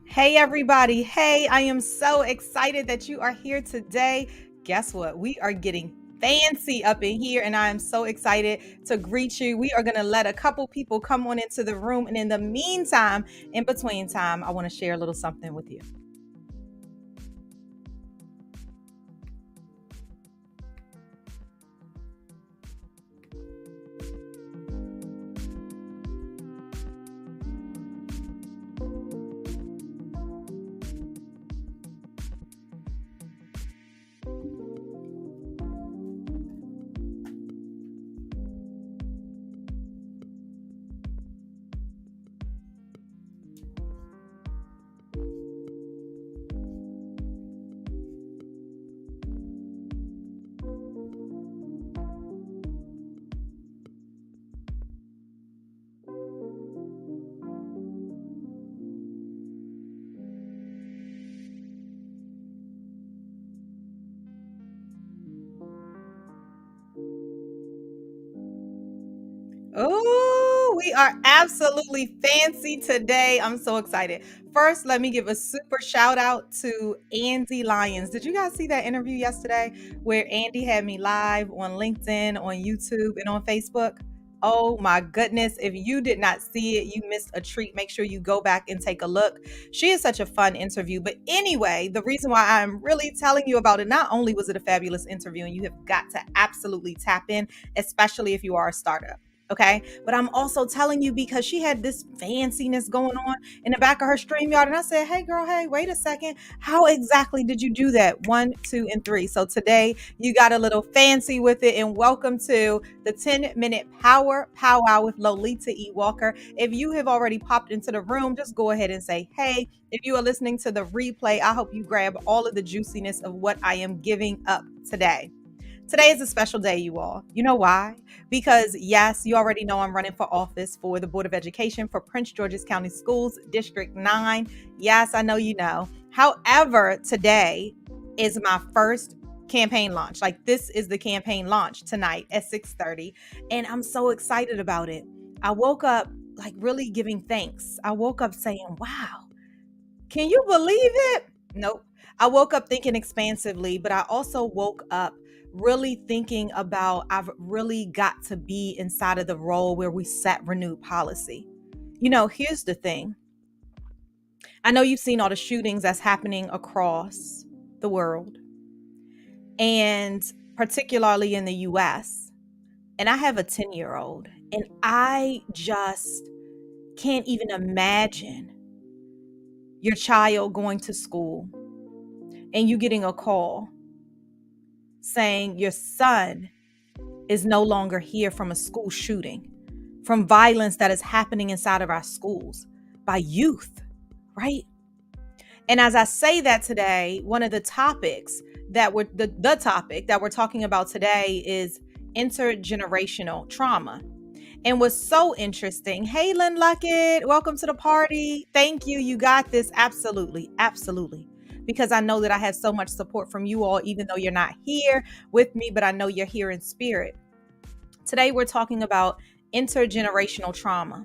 Hey, everybody. Hey, I am so excited that you are here today. Guess what? We are getting fancy up in here, and I am so excited to greet you. We are going to let a couple people come on into the room. And in the meantime, in between time, I want to share a little something with you. Oh, we are absolutely fancy today. I'm so excited. First, let me give a super shout out to Andy Lyons. Did you guys see that interview yesterday where Andy had me live on LinkedIn, on YouTube, and on Facebook? Oh my goodness. If you did not see it, you missed a treat. Make sure you go back and take a look. She is such a fun interview. But anyway, the reason why I'm really telling you about it, not only was it a fabulous interview, and you have got to absolutely tap in, especially if you are a startup. Okay. But I'm also telling you because she had this fanciness going on in the back of her StreamYard. And I said, hey, girl, hey, wait a second. How exactly did you do that? 1, 2, and 3. So today you got a little fancy with it. And welcome to the 10-minute Pow Wow with Lolita E. Walker. If you have already popped into the room, just go ahead and say, hey. If you are listening to the replay, I hope you grab all of the juiciness of what I am giving up today. Today is a special day, you all. You know why? Because yes, you already know I'm running for office for the Board of Education for Prince George's County Schools, District 9. Yes, I know you know. However, today is my first campaign launch. Like this is the campaign launch tonight at 6:30, and I'm so excited about it. I woke up like really giving thanks. I woke up saying, "Wow, can you believe it?" Nope. I woke up thinking expansively, but I also woke up really thinking about I've really got to be inside of the role where we set renewed policy. You know, here's the thing. I know you've seen all the shootings that's happening across the world and particularly in the US. And I have a 10-year-old and I just can't even imagine your child going to school and you getting a call saying your son is no longer here from a school shooting, from violence that is happening inside of our schools by youth, right? And as I say that today, one of the topics that we're the topic that we're talking about today is intergenerational trauma. And what's so interesting, hey Lynn Luckett, welcome to the party. Thank you. You got this. Absolutely. Absolutely. Because I know that I have so much support from you all, even though you're not here with me, but I know you're here in spirit. Today, we're talking about intergenerational trauma.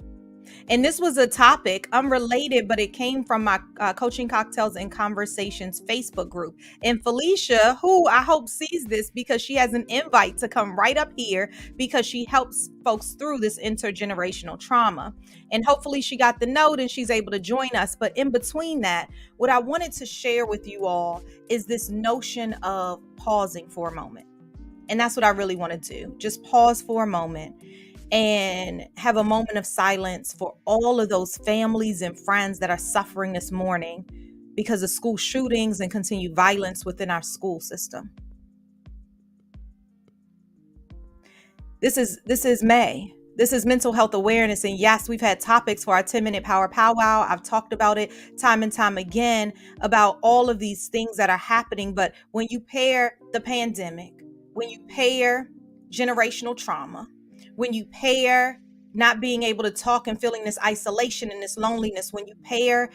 And this was a topic unrelated, but it came from my Coaching Cocktails and Conversations Facebook group. And Felicia, who I hope sees this because she has an invite to come right up here because she helps folks through this intergenerational trauma. And hopefully she got the note and she's able to join us. But in between that, what I wanted to share with you all is this notion of pausing for a moment. And that's what I really want to do. Just pause for a moment and have a moment of silence for all of those families and friends that are suffering this morning because of school shootings and continued violence within our school system. This is May. This is mental health awareness. And yes, we've had topics for our 10-minute Pow Wow. I've talked about it time and time again about all of these things that are happening. But when you pair the pandemic, when you pair generational trauma, when you pair not being able to talk and feeling this isolation and this loneliness, when you pair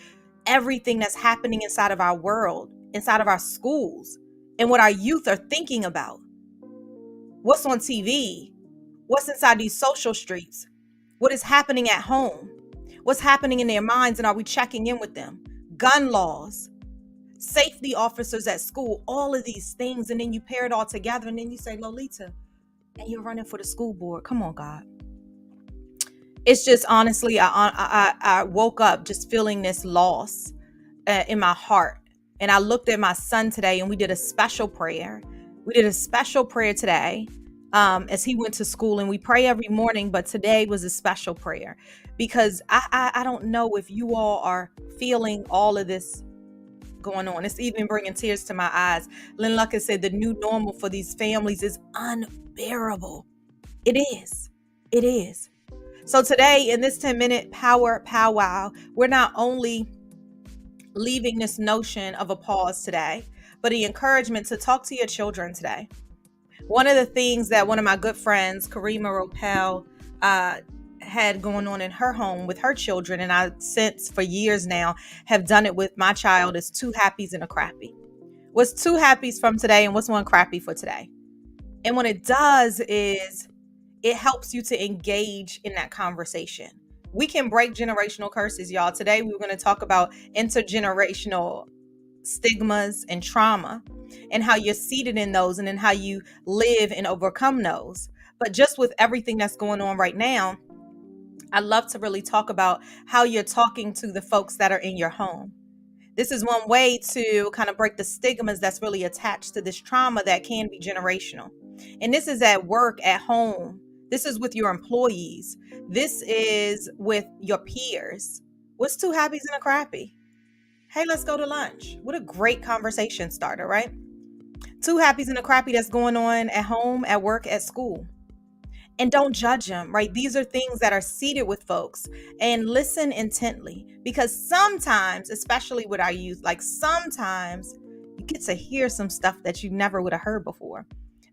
everything that's happening inside of our world, inside of our schools, and what our youth are thinking about, what's on TV, what's inside these social streets, what is happening at home, what's happening in their minds, and are we checking in with them? gun laws, safety officers at school, all of these things. And then you pair it all together and then you say, Lolita, and you're running for the school board. Come on, God. It's just honestly, I woke up just feeling this loss in my heart. And I looked at my son today and we did a special prayer. We did a special prayer today as he went to school, and we pray every morning. But today was a special prayer because I don't know if you all are feeling all of this going on. It's even bringing tears to my eyes. Lynn Lucas said the new normal for these families is unbearable. It is. It is. So today in this 10-minute Pow Wow, we're not only leaving this notion of a pause today, but the encouragement to talk to your children today. One of the things that one of my good friends, Karima Ropel, had going on in her home with her children, and I since for years now have done it with my child, is 2 happies and a crappy. What's 2 happies from today and what's 1 crappy for today? And what it does is it helps you to engage in that conversation. We can break generational curses, y'all. Today we're going to talk about intergenerational stigmas and trauma and how you're seated in those and then how you live and overcome those. But just with everything that's going on right now, I love to really talk about how you're talking to the folks that are in your home. This is one way to kind of break the stigmas that's really attached to this trauma that can be generational. And this is at work, at home. This is with your employees. This is with your peers. What's 2 happies and a crappy? Hey, let's go to lunch. What a great conversation starter, right? 2 happies and a crappy that's going on at home, at work, at school. And don't judge them, right? These are things that are seated with folks, and listen intently, because sometimes, especially with our youth, like sometimes you get to hear some stuff that you never would have heard before.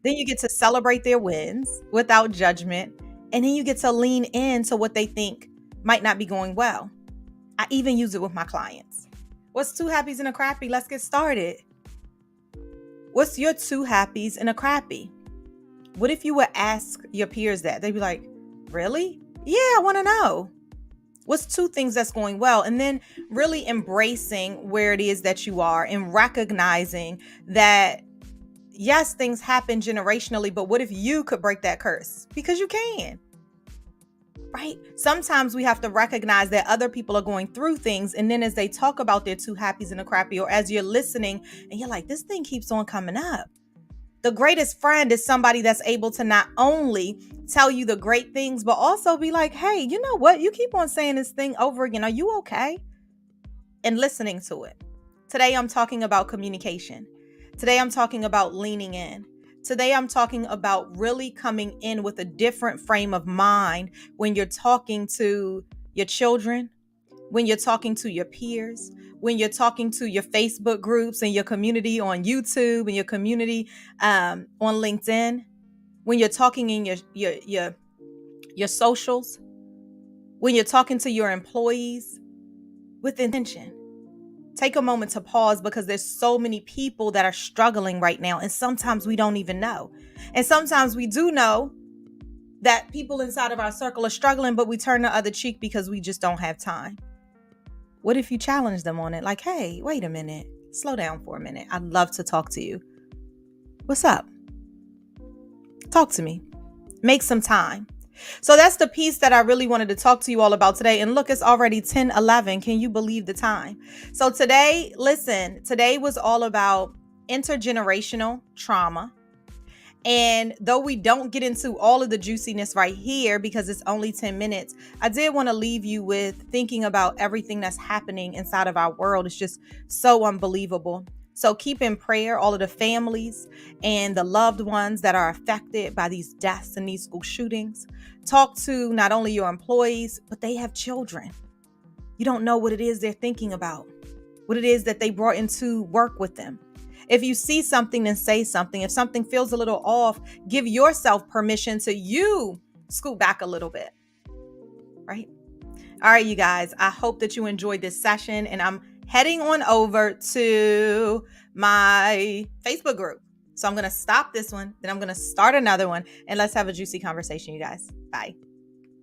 Then you get to celebrate their wins without judgment. And then you get to lean into what they think might not be going well. I even use it with my clients. What's 2 happies and a crappy? Let's get started. What's your 2 happies and a crappy? What if you would ask your peers that? They'd be like, really? Yeah, I want to know. What's 2 things that's going well? And then really embracing where it is that you are and recognizing that, yes, things happen generationally, but what if you could break that curse? Because you can, right? Sometimes we have to recognize that other people are going through things. And then as they talk about their 2 happies and a crappy, or as you're listening and you're like, this thing keeps on coming up. The greatest friend is somebody that's able to not only tell you the great things, but also be like, hey, you know what? You keep on saying this thing over again. Are you okay? And listening to it. Today, I'm talking about communication. Today, I'm talking about leaning in. Today, I'm talking about really coming in with a different frame of mind when you're talking to your children, when you're talking to your peers, when you're talking to your Facebook groups and your community on YouTube and your community on LinkedIn, when you're talking in your socials, when you're talking to your employees with intention. Take a moment to pause, because there's so many people that are struggling right now. And sometimes we don't even know. And sometimes we do know that people inside of our circle are struggling, but we turn the other cheek because we just don't have time. What if you challenge them on it? Like, hey, wait a minute. Slow down for a minute. I'd love to talk to you. What's up? Talk to me. Make some time. So that's the piece that I really wanted to talk to you all about today. And look, it's already 10:11. Can you believe the time? So today, listen, today was all about intergenerational trauma. And though we don't get into all of the juiciness right here because it's only 10 minutes, I did want to leave you with thinking about everything that's happening inside of our world. It's just so unbelievable. So keep in prayer all of the families and the loved ones that are affected by these deaths and these school shootings. Talk to not only your employees, but they have children. You don't know what it is they're thinking about, what it is that they brought into work with them. If you see something, then say something. If something feels a little off, give yourself permission to you scoot back a little bit, right? All right, you guys, I hope that you enjoyed this session, and I'm heading on over to my Facebook group. So I'm going to stop this one, then I'm going to start another one, and let's have a juicy conversation, you guys. Bye.